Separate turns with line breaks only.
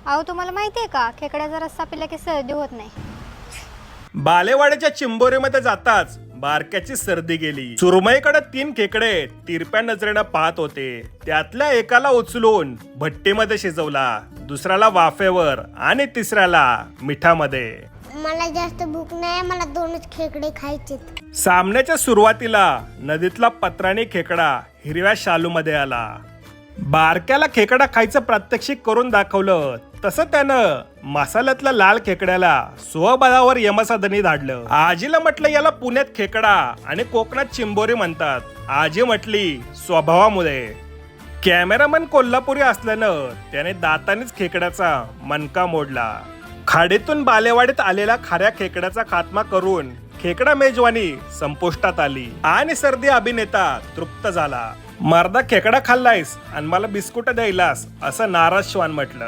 अहो तुम्हाला माहिती आहे का, खेकड्याचा रस्सा पिला की सर्दी होत नाही.
बालेवाड्याच्या चिंबोरीमध्ये जाताच बारक्याची सर्दी गेली. सुरमईकडे 3 खेकडे तिरप्या नजरेनं पाहत होते. त्यातल्या एकाला उचलून भट्टीमध्ये शिजवला, दुसऱ्याला वाफेवर आणि तिसऱ्याला मिठामध्ये.
मला जास्त भूक नाही, मला 2च खेकडे खायचे.
सामन्याच्या सुरुवातीला नदीतला पत्राणी खेकडा हिरव्या शालूमध्ये आला. बारक्याला खेकडा खायचं प्रात्यक्षिक करून दाखवलं. तसं त्यानं मसाल्यातल्या लाल खेकड्याला स्वबळावर यमसाधनी धाडलं. आजीला म्हटलं याला पुण्यात खेकडा आणि कोकणात चिंबोरी म्हणतात. आजी म्हटली स्वभावामुळे. कॅमेरामन कोल्हापुरी असल्यानं त्याने दातानीच खेकड्याचा मनका मोडला. खाडीतून बालेवाडीत आलेला खाऱ्या खेकड्याचा खात्मा करून खेकडा मेजवानी संपुष्टात आली आणि सर्दी अभिनेता तृप्त झाला. मर्दा खेकडा खाल्लायस आणि मला बिस्कुट द्यायलास, असं नाराज श्वान म्हटलं.